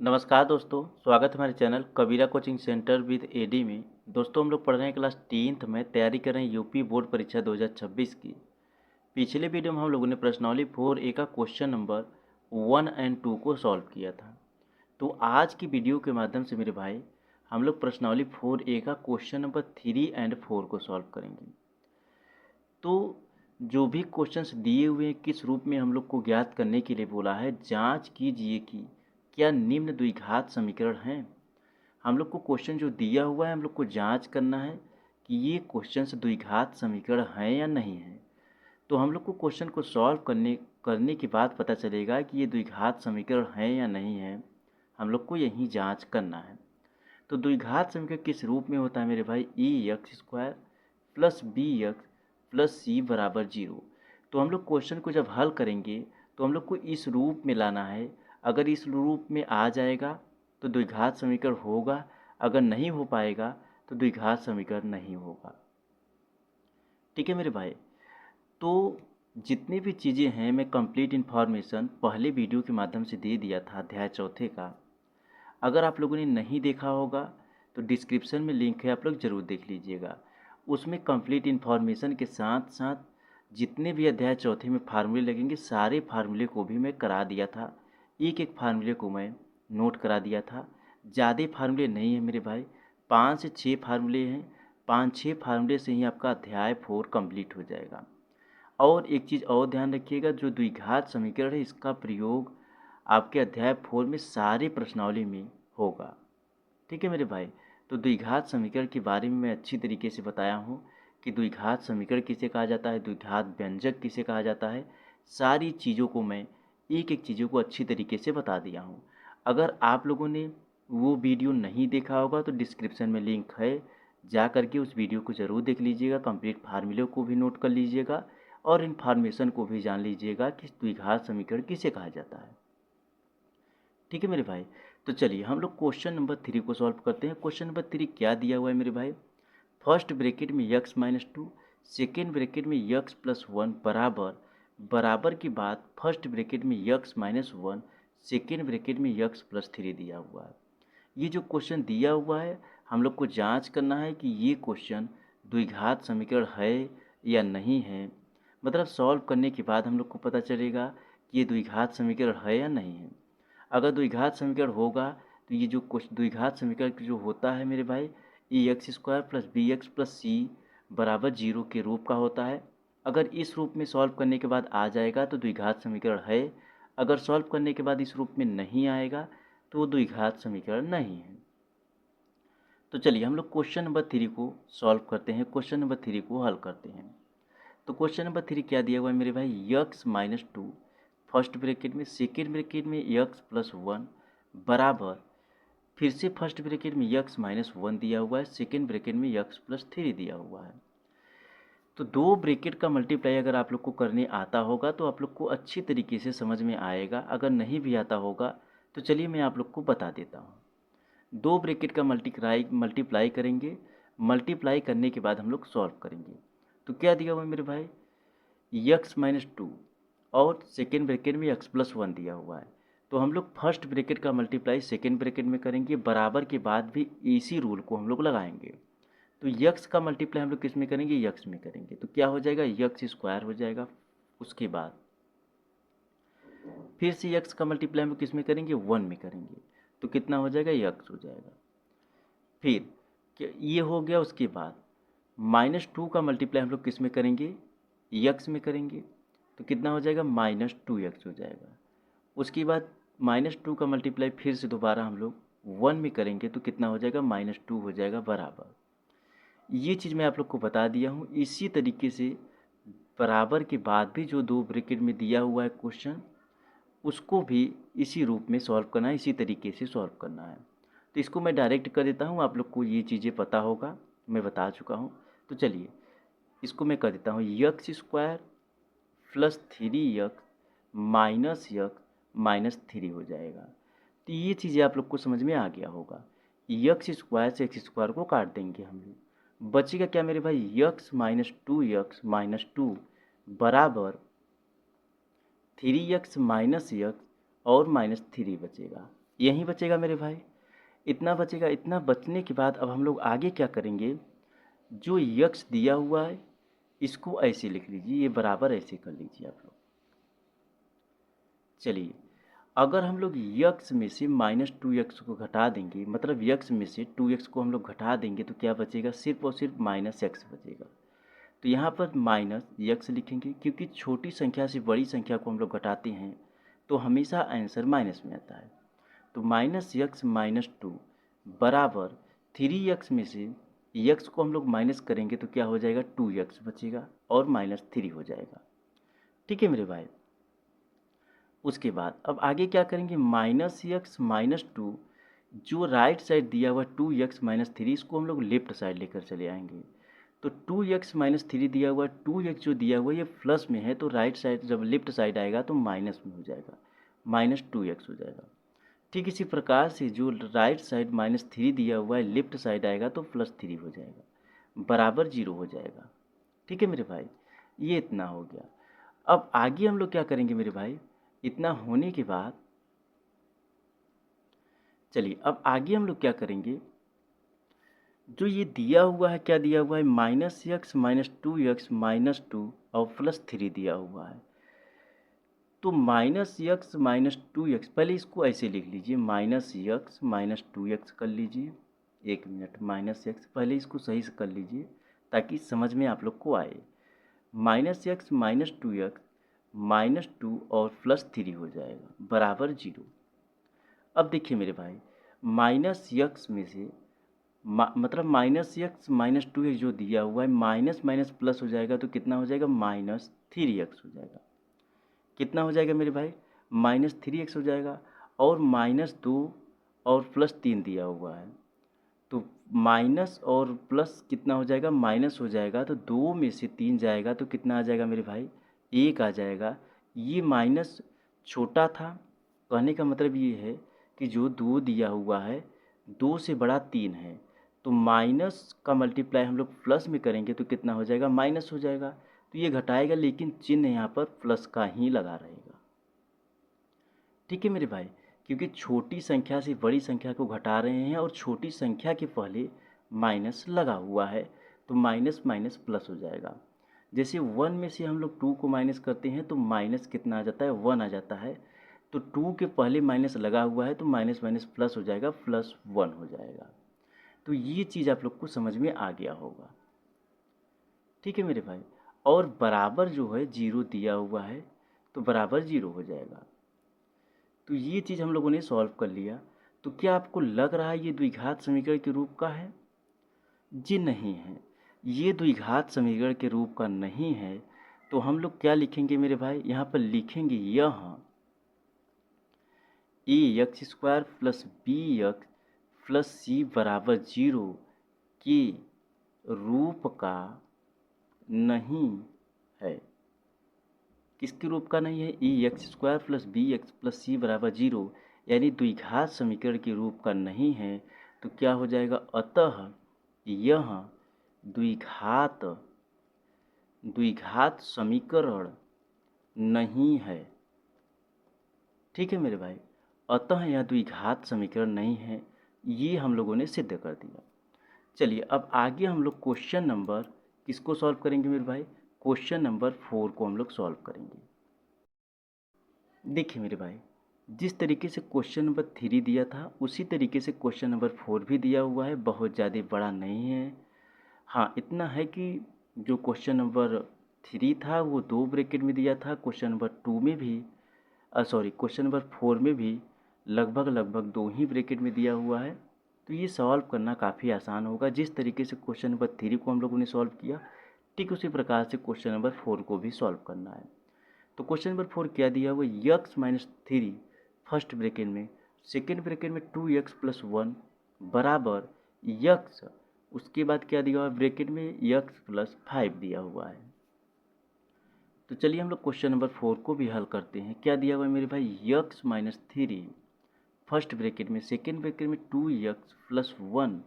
नमस्कार दोस्तों, स्वागत है हमारे channel Kabira coaching centre with AD में। दोस्तों हम लोग पढ़ रहे हैं क्लास 10th में, तैयारी कर रहे हैं यूपी बोर्ड परीक्षा 2026 की। पिछले वीडियो में हम लोगों ने प्रश्नावली 4A का क्वेश्चन नंबर 1 और 2 को सॉल्व किया था। तो आज की वीडियो के माध्यम से मेरे भाई हम लोग प्रश्नावली 4A का क्वेश्चन नंबर 3 और 4 को सॉल्व करेंगे। तो जो भी क्वेश्चंस दिए हुए हैं किस रूप में हम लोग को ज्ञात करने के लिए बोला है, जांच कीजिए कि क्या निम्न द्विघात समीकरण हैं। हम लोग को क्वेश्चन जो दिया हुआ है हम लोग को जांच करना है कि ये क्वेश्चंस द्विघात समीकरण हैं या नहीं हैं। तो हम लोग को क्वेश्चन को सॉल्व करने के बाद पता चलेगा कि ये द्विघात समीकरण हैं या नहीं हैं। हम लोग को यही जांच करना है। तो द्विघात समीकरण किस रूप में होता है मेरे भाई, e(x² + bx + c = 0। तो हम लोग क्वेश्चन को जब हल करेंगे तो हम लोग को इस रूप में लाना है। अगर इस रूप में आ जाएगा तो द्विघात समीकरण होगा, अगर नहीं हो पाएगा तो द्विघात समीकरण नहीं होगा। ठीक है मेरे भाई। तो जितनी भी चीज़ें हैं मैं कंप्लीट इन्फॉर्मेशन पहले वीडियो के माध्यम से दे दिया था अध्याय 4 का। अगर आप लोगों ने नहीं देखा होगा तो डिस्क्रिप्शन में लिंक है, आप लोग ज़रूर देख लीजिएगा। उसमें कंप्लीट इन्फॉर्मेशन के साथ साथ जितने भी अध्याय 4 में फार्मूले लगेंगे सारे फार्मूले को भी मैं करा दिया था। एक एक फार्मूले को मैं नोट करा दिया था। ज़्यादा फार्मूले नहीं है मेरे भाई, 5 से 6 फार्मूले हैं। 5-6 फार्मूले से ही आपका अध्याय 4 कंप्लीट हो जाएगा। और एक चीज़ और ध्यान रखिएगा, जो द्विघात समीकरण है इसका प्रयोग आपके अध्याय 4 में सारे प्रश्नावली में होगा। ठीक है मेरे भाई। तो द्विघात समीकरण के बारे में मैं अच्छी तरीके से बताया हूँ कि द्विघात समीकरण किसे कहा जाता है, द्विघात व्यंजक किसे कहा जाता है। सारी चीज़ों को मैं एक एक चीज़ों को अच्छी तरीके से बता दिया हूँ। अगर आप लोगों ने वो वीडियो नहीं देखा होगा तो डिस्क्रिप्शन में लिंक है, जा करके उस वीडियो को ज़रूर देख लीजिएगा। कंप्लीट फार्मूले को भी नोट कर लीजिएगा और इन्फॉर्मेशन को भी जान लीजिएगा कि द्विघात समीकरण किसे कहा जाता है। ठीक है मेरे भाई। तो चलिए हम लोग क्वेश्चन नंबर 3 को सॉल्व करते हैं। क्वेश्चन नंबर 3 क्या दिया हुआ है मेरे भाई, फर्स्ट ब्रैकेट में x-2, सेकेंड ब्रैकेट में x+1 बराबर बराबर की बात फर्स्ट ब्रैकेट में x-1, सेकेंड ब्रैकेट में x+3 दिया हुआ है। ये जो क्वेश्चन दिया हुआ है हम लोग को जांच करना है कि ये क्वेश्चन द्विघात समीकरण है या नहीं है। मतलब सॉल्व करने के बाद हम लोग को पता चलेगा कि ये द्विघात समीकरण है या नहीं है। अगर द्विघात समीकरण होगा तो ये जो द्विघात समीकरण जो होता है मेरे भाई, e(x² + bx + c = 0 के रूप का होता है। अगर इस रूप में सॉल्व करने के बाद आ जाएगा तो द्विघात समीकरण है, अगर सॉल्व करने के बाद इस रूप में नहीं आएगा तो वो द्विघात समीकरण नहीं है। तो चलिए हम लोग क्वेश्चन नंबर 3 को सॉल्व करते हैं, क्वेश्चन नंबर 3 को हल करते हैं। तो क्वेश्चन नंबर 3 क्या दिया हुआ है मेरे भाई, x-2 फर्स्ट ब्रैकेट में, सेकेंड ब्रैकेट में x+1 बराबर फिर से फर्स्ट ब्रैकेट में x-1 दिया हुआ है, सेकेंड ब्रैकेट में x+3 दिया हुआ है। तो दो ब्रैकेट का मल्टीप्लाई अगर आप लोग को करने आता होगा तो आप लोग को अच्छी तरीके से समझ में आएगा। अगर नहीं भी आता होगा तो चलिए मैं आप लोग को बता देता हूँ। दो ब्रैकेट का मल्टीप्लाई करेंगे, मल्टीप्लाई करने के बाद हम लोग सॉल्व करेंगे। तो क्या दिया हुआ है मेरे भाई, x-2 और सेकेंड ब्रैकेट में x+1 दिया हुआ है। तो हम लोग फर्स्ट ब्रैकेट का मल्टीप्लाई सेकेंड ब्रैकेट में करेंगे, बराबर के बाद भी इसी रूल को हम लोग लगाएंगे। तो x का मल्टीप्लाई हम लोग किस में करेंगे, x में करेंगे। तो क्या हो जाएगा, x² हो जाएगा। उसके बाद फिर से x का मल्टीप्लाई हम लोग किस में करेंगे, 1 में करेंगे। तो कितना हो जाएगा, x हो जाएगा। फिर क्या ये हो गया। उसके बाद -2 का मल्टीप्लाई हम लोग किस में करेंगे, x में करेंगे। तो कितना हो जाएगा, -2x हो जाएगा। उसके बाद -2 का मल्टीप्लाई फिर से दोबारा हम लोग 1 में करेंगे तो कितना हो जाएगा, -2 हो जाएगा बराबर। ये चीज़ मैं आप लोग को बता दिया हूँ। इसी तरीके से बराबर के बाद भी जो दो ब्रैकेट में दिया हुआ है क्वेश्चन उसको भी इसी रूप में सॉल्व करना है, इसी तरीके से सॉल्व करना है। तो इसको मैं डायरेक्ट कर देता हूँ, आप लोग को ये चीज़ें पता होगा, मैं बता चुका हूँ। तो चलिए इसको मैं कर देता हूँ, x² + 3x - -3 हो जाएगा। तो ये चीज़ें आप लोग को समझ में आ गया होगा। x² से x² को काट देंगे हम लोग, बचेगा क्या मेरे भाई, x - 2x - 2 बराबर 3x - x और -3 बचेगा। यहीं बचेगा मेरे भाई, इतना बचेगा। इतना बचने के बाद अब हम लोग आगे क्या करेंगे, जो यक्स दिया हुआ है इसको ऐसे लिख लीजिए, ये बराबर ऐसे कर लीजिए आप लोग। चलिए, अगर हम लोग यक्स में से -2x को घटा देंगे, मतलब यक्स में से 2x को हम लोग घटा देंगे तो क्या बचेगा, सिर्फ और सिर्फ -x बचेगा। तो यहाँ पर माइनस यक्स लिखेंगे, क्योंकि छोटी संख्या से बड़ी संख्या को हम लोग घटाते हैं तो हमेशा आंसर माइनस में आता है। तो -x-2 बराबर 3x में से x को हम लोग माइनस करेंगे तो क्या हो जाएगा, 2x बचेगा और -3 हो जाएगा। ठीक है मेरे भाई। उसके बाद अब आगे क्या करेंगे, -x-2 जो राइट साइड दिया हुआ 2x-3 इसको हम लोग लेफ्ट साइड लेकर चले आएंगे। तो 2x-3 दिया हुआ, 2x जो दिया हुआ ये प्लस में है तो राइट साइड जब लेफ्ट साइड आएगा तो माइनस में हो जाएगा, -2x हो जाएगा। ठीक इसी प्रकार से जो राइट साइड -3 दिया हुआ है लेफ्ट साइड आएगा तो +3 हो जाएगा, बराबर 0 हो जाएगा। ठीक है मेरे भाई, ये इतना हो गया। अब आगे हम लोग क्या करेंगे मेरे भाई, इतना होने के बाद चलिए अब आगे हम लोग क्या करेंगे, जो ये दिया हुआ है, क्या दिया हुआ है, -2x-2 और +3 दिया हुआ है। तो -x-2x पहले इसको ऐसे लिख लीजिए, -x-2x कर लीजिए। एक मिनट, -x पहले इसको सही से कर लीजिए ताकि समझ में आप लोग को आए। -x-2x -2 और +3 हो जाएगा, बराबर 0। अब देखिए मेरे भाई, -x में से मतलब -x-2x जो दिया हुआ है माइनस माइनस प्लस हो जाएगा तो कितना हो जाएगा, -3x हो जाएगा। कितना हो जाएगा मेरे भाई, -3x हो जाएगा। और -2 और +3 दिया हुआ है तो माइनस और प्लस कितना हो जाएगा, माइनस हो जाएगा। तो 2 में से 3 जाएगा तो कितना आ जाएगा मेरे भाई, 1 आ जाएगा। ये माइनस छोटा था, कहने का मतलब ये है कि जो 2 दिया हुआ है 2 से बड़ा 3 है, तो माइनस का मल्टीप्लाई हम लोग प्लस में करेंगे तो कितना हो जाएगा, माइनस हो जाएगा। तो ये घटाएगा लेकिन चिन्ह यहाँ पर प्लस का ही लगा रहेगा। ठीक है मेरे भाई, क्योंकि छोटी संख्या से बड़ी संख्या को घटा रहे हैं और छोटी संख्या के पहले माइनस लगा हुआ है तो माइनस माइनस प्लस हो जाएगा। जैसे 1 में से हम लोग 2 को माइनस करते हैं तो माइनस कितना आ जाता है, 1 आ जाता है। तो 2 के पहले माइनस लगा हुआ है तो माइनस माइनस प्लस हो जाएगा, +1 हो जाएगा। तो ये चीज़ आप लोग को समझ में आ गया होगा। ठीक है मेरे भाई, और बराबर जो है 0 दिया हुआ है तो बराबर 0 हो जाएगा। तो ये चीज़ हम लोगों ने सॉल्व कर लिया। तो क्या आपको लग रहा है ये द्विघात समीकरण के रूप का है? जी नहीं है, ये द्विघात समीकरण के रूप का नहीं है। तो हम लोग क्या लिखेंगे मेरे भाई, यहाँ पर लिखेंगे यह ax² + bx + c बराबर 0 के रूप का नहीं है। किसके रूप का नहीं है, ax² + bx + c बराबर 0, यानी द्विघात समीकरण के रूप का नहीं है। तो क्या हो जाएगा, अतः यह द्विघात द्विघात समीकरण नहीं है। ठीक है मेरे भाई, अतः यह द्विघात समीकरण नहीं है, ये हम लोगों ने सिद्ध कर दिया। चलिए अब आगे हम लोग क्वेश्चन नंबर किसको सॉल्व करेंगे मेरे भाई, क्वेश्चन नंबर 4 को हम लोग सॉल्व करेंगे। देखिए मेरे भाई, जिस तरीके से क्वेश्चन नंबर 3 दिया था उसी तरीके से क्वेश्चन नंबर 4 भी दिया हुआ है, बहुत ज़्यादा बड़ा नहीं है। हाँ इतना है कि जो क्वेश्चन नंबर 3 था वो 2 ब्रैकेट में दिया था, क्वेश्चन नंबर 2 में भी क्वेश्चन नंबर 4 में भी लगभग लगभग 2 ही ब्रैकेट में दिया हुआ है। तो ये सॉल्व करना काफ़ी आसान होगा। जिस तरीके से क्वेश्चन नंबर 3 को हम लोगों ने सॉल्व किया, ठीक उसी प्रकार से क्वेश्चन नंबर 4 को भी सॉल्व करना है। तो क्वेश्चन नंबर 4 क्या दिया हुआ, x-3 फर्स्ट ब्रैकेट में, सेकेंड ब्रैकेट में 2x + 1 बराबर x, उसके बाद क्या दिया हुआ है ब्रैकेट में, x + 5 दिया हुआ है। तो चलिए हम लोग क्वेश्चन नंबर 4 को भी हल करते हैं। क्या दिया हुआ है मेरे भाई, x-3 फर्स्ट ब्रैकेट में, सेकेंड ब्रैकेट में 2x + 1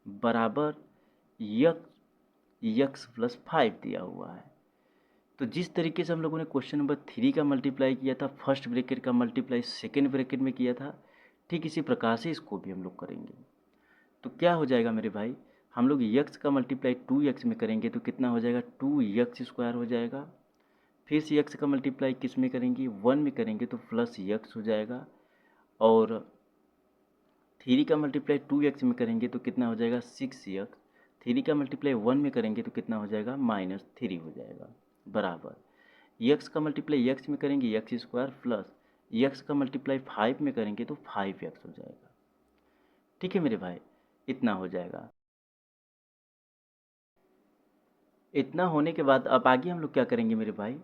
बराबर x + 5 दिया हुआ है। तो जिस तरीके से हम लोगों ने क्वेश्चन नंबर 3 का मल्टीप्लाई किया था, फर्स्ट ब्रैकेट का मल्टीप्लाई सेकेंड ब्रैकेट में किया था, ठीक इसी प्रकार से इसको भी हम लोग करेंगे। तो क्या हो जाएगा मेरे भाई, हम लोग यक्स का मल्टीप्लाई 2x में करेंगे तो कितना हो जाएगा, 2x² हो जाएगा। फिर से यक्स का मल्टीप्लाई किस में करेंगे, 1 में करेंगे तो प्लस यक्स हो जाएगा। और 3 का मल्टीप्लाई 2x में करेंगे तो कितना हो जाएगा, 6x। 3 का मल्टीप्लाई 1 में करेंगे तो कितना हो जाएगा, -3 हो जाएगा, बराबर यक्स का मल्टीप्लाई यक्स में करेंगे x² प्लस यक्स का मल्टीप्लाई 5 में करेंगे तो 5x हो जाएगा। ठीक है मेरे भाई, इतना हो जाएगा। इतना होने के बाद अब आगे हम लोग क्या करेंगे मेरे भाई,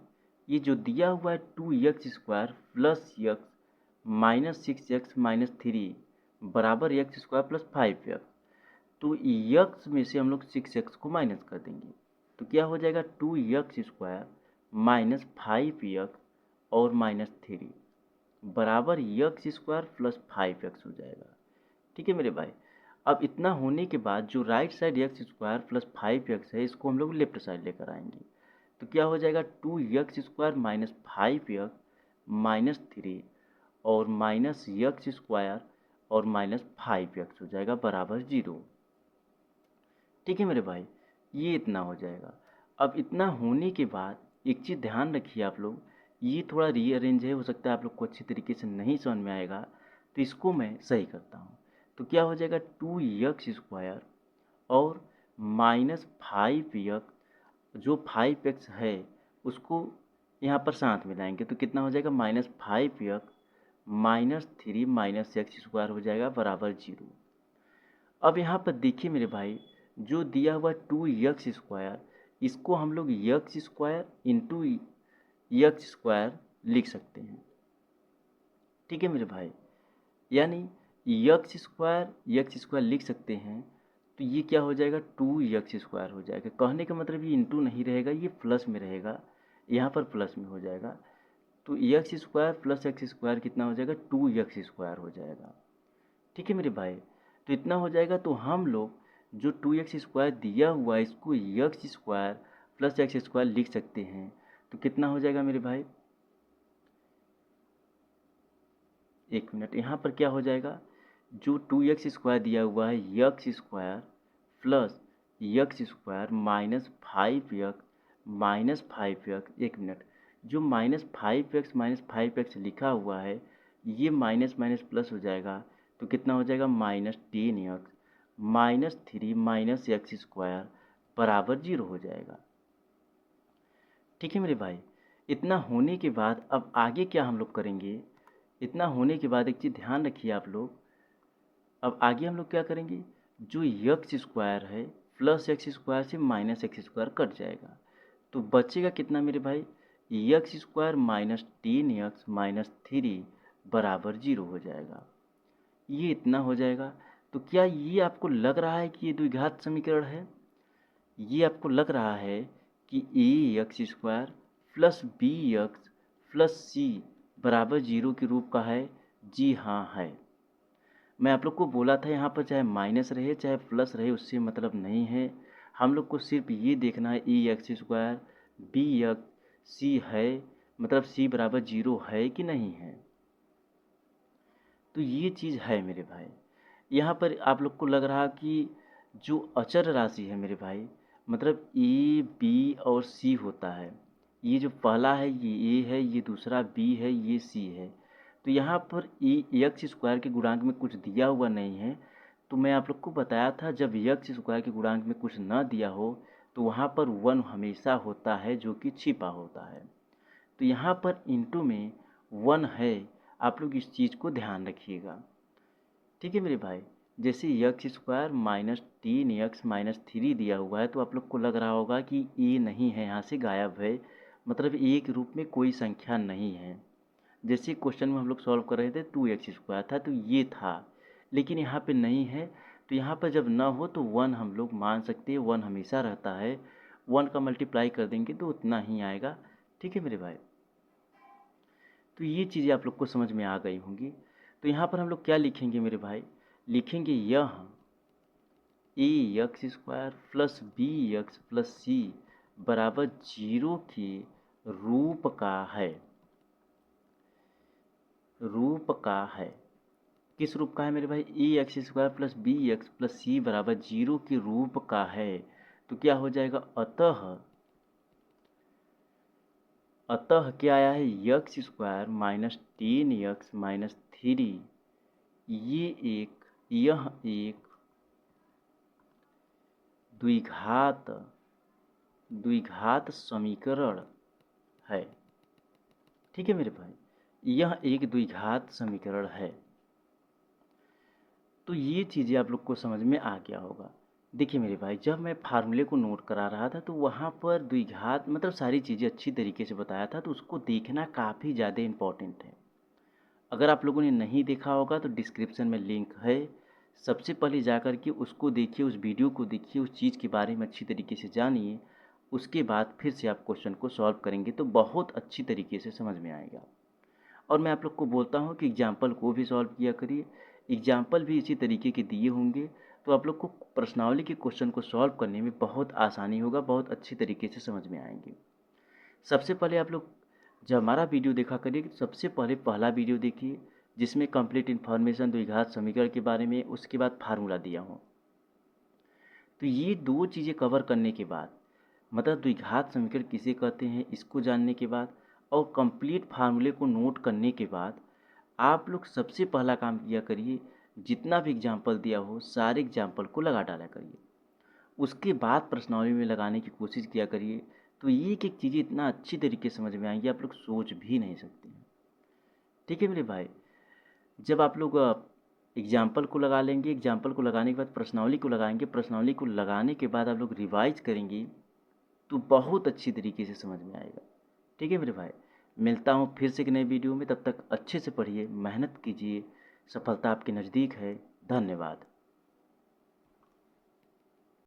ये जो दिया हुआ है 2x² प्लस यक्स -6x-3 बराबर x² प्लस 5x, तो यक्स में से हम लोग 6x को माइनस कर देंगे तो क्या हो जाएगा, 2x² माइनस 5x और -3 बराबर x² प्लस 5x हो जाएगा। ठीक है मेरे भाई, अब इतना होने के बाद जो right side x² plus 5x है इसको हम लोग लेफ्ट साइड लेकर आएंगे तो क्या हो जाएगा, 2x² माइनस 5x -3 और -x² और -5x हो जाएगा बराबर 0। ठीक है मेरे भाई, ये इतना हो जाएगा। अब इतना होने के बाद एक चीज़ ध्यान रखिए आप लोग, ये थोड़ा रीअरेंज है, हो सकता है आप लोग को अच्छी तरीके से नहीं समझ में आएगा, तो इसको मैं सही करता हूँ। तो क्या हो जाएगा, 2x² और -5x, जो 5x है उसको यहाँ पर साथ मिलाएंगे तो कितना हो जाएगा, -5x -3 -x² हो जाएगा बराबर 0। अब यहाँ पर देखिए मेरे भाई, जो दिया हुआ 2x² इसको हम लोग x² इंटू x² लिख सकते हैं। ठीक है मेरे भाई, यानी x² लिख सकते हैं तो ये क्या हो जाएगा, 2x² हो जाएगा। कहने का मतलब ये इंटू नहीं रहेगा, ये प्लस में रहेगा, यहाँ पर प्लस में हो जाएगा तो x² प्लस x² कितना हो जाएगा, 2x² हो जाएगा। ठीक है मेरे भाई, तो इतना हो जाएगा तो हम लोग जो 2x² दिया हुआ है इसको x² प्लस x² लिख सकते हैं तो कितना हो जाएगा मेरे भाई, एक मिनट, यहाँ पर क्या हो जाएगा, जो 2x² दिया हुआ है x² प्लस x² -5x एक मिनट, जो -5x लिखा हुआ है ये माइनस माइनस प्लस हो जाएगा तो कितना हो जाएगा, -10x -3 -x² बराबर 0 हो जाएगा। ठीक है मेरे भाई, इतना होने के बाद अब आगे क्या हम लोग करेंगे, इतना होने के बाद एक चीज़ ध्यान रखिए आप लोग, अब आगे हम लोग क्या करेंगे, जो x² है प्लस x² से -x² कट जाएगा तो बचेगा कितना मेरे भाई, x² -10x -3 बराबर 0 हो जाएगा। ये इतना हो जाएगा। तो क्या ये आपको लग रहा है कि ये द्विघात समीकरण है, ये आपको लग रहा है कि ax² plus bx plus c बराबर 0 के रूप का है? जी हाँ है। मैं आप लोग को बोला था यहाँ पर चाहे माइनस रहे चाहे प्लस रहे उससे मतलब नहीं है, हम लोग को सिर्फ ये देखना है ax² bx c है, मतलब c बराबर 0 है कि नहीं है। तो ये चीज़ है मेरे भाई। यहाँ पर आप लोग को लग रहा कि जो अचर राशि है मेरे भाई, मतलब ए बी और सी होता है, ये जो पहला है ये ए है, ये दूसरा बी है, ये सी है, तो यहाँ पर x² के गुणांक में कुछ दिया हुआ नहीं है। तो मैं आप लोग को बताया था जब x² के गुणांक में कुछ न दिया हो तो वहाँ पर 1 हमेशा होता है जो कि छिपा होता है। तो यहाँ पर इंटू में 1 है, आप लोग इस चीज़ को ध्यान रखिएगा। ठीक है मेरे भाई, जैसे x² -10x -3 दिया हुआ है तो आप लोग को लग रहा होगा कि ए नहीं है, यहाँ से गायब है, मतलब ए के रूप में कोई संख्या नहीं है। जैसे क्वेश्चन में हम लोग सॉल्व कर रहे थे 2x² था तो ये था, लेकिन यहाँ पे नहीं है, तो यहाँ पर जब ना हो तो 1 हम लोग मान सकते हैं, 1 हमेशा रहता है, 1 का मल्टीप्लाई कर देंगे तो उतना ही आएगा। ठीक है मेरे भाई, तो ये चीज़ें आप लोग को समझ में आ गई होंगी। तो यहाँ पर हम लोग क्या लिखेंगे मेरे भाई, लिखेंगे यह ax² plus bx plus c बराबर 0 के रूप का है, रूप का है। किस रूप का है मेरे भाई? A x square plus b x plus c बराबर 0 के रूप का है। तो क्या हो जाएगा? अतः क्या आया है? X square minus 10x minus 3, यह एक द्विघात द्विघात समीकरण है। ठीक है मेरे भाई, यह एक द्विघात समीकरण है। तो ये चीज़ें आप लोग को समझ में आ गया होगा। देखिए मेरे भाई, जब मैं फार्मूले को नोट करा रहा था तो वहाँ पर द्विघात मतलब सारी चीज़ें अच्छी तरीके से बताया था, तो उसको देखना काफ़ी ज़्यादा इम्पोर्टेंट है। अगर आप लोगों ने नहीं देखा होगा तो डिस्क्रिप्शन में लिंक है, सबसे पहले जा कर के उसको देखिए, उस वीडियो को देखिए, उस चीज़ के बारे में अच्छी तरीके से जानिए। उसके बाद फिर से आप क्वेश्चन को सॉल्व करेंगे तो बहुत अच्छी तरीके से समझ में आएगा। और मैं आप लोग को बोलता हूँ कि एग्जाम्पल को भी सॉल्व किया करिए, एग्जाम्पल भी इसी तरीके के दिए होंगे, तो आप लोग को प्रश्नावली के क्वेश्चन को सॉल्व करने में बहुत आसानी होगा, बहुत अच्छी तरीके से समझ में आएंगे। सबसे पहले आप लोग जब हमारा वीडियो देखा करिए तो सबसे पहले पहला वीडियो देखिए, जिसमें कंप्लीट इन्फॉर्मेशन द्विघात समीकरण के बारे में, उसके बाद फार्मूला दिया हो। तो ये दो चीज़ें कवर करने के बाद, मतलब द्विघात समीकरण किसे कहते हैं इसको जानने के बाद और कंप्लीट फार्मूले को नोट करने के बाद, आप लोग सबसे पहला काम किया करिए, जितना भी एग्जाम्पल दिया हो सारे एग्जाम्पल को लगा डाला करिए। उसके बाद प्रश्नावली में लगाने की कोशिश किया करिए, तो एक एक चीज़ें इतना अच्छी तरीके से समझ में आएंगी, आप लोग सोच भी नहीं सकते हैं। ठीक है मेरे भाई, जब आप लोग एग्जाम्पल को लगा लेंगे, एग्जाम्पल को लगाने के बाद प्रश्नावली को लगाएंगे, प्रश्नावली को लगाने के बाद आप लोग रिवाइज करेंगे तो बहुत अच्छी तरीके से समझ में आएगा। ठीक है मेरे भाई, मिलता हूँ फिर से एक नए वीडियो में, तब तक अच्छे से पढ़िए, मेहनत कीजिए, सफलता आपके नज़दीक है। धन्यवाद।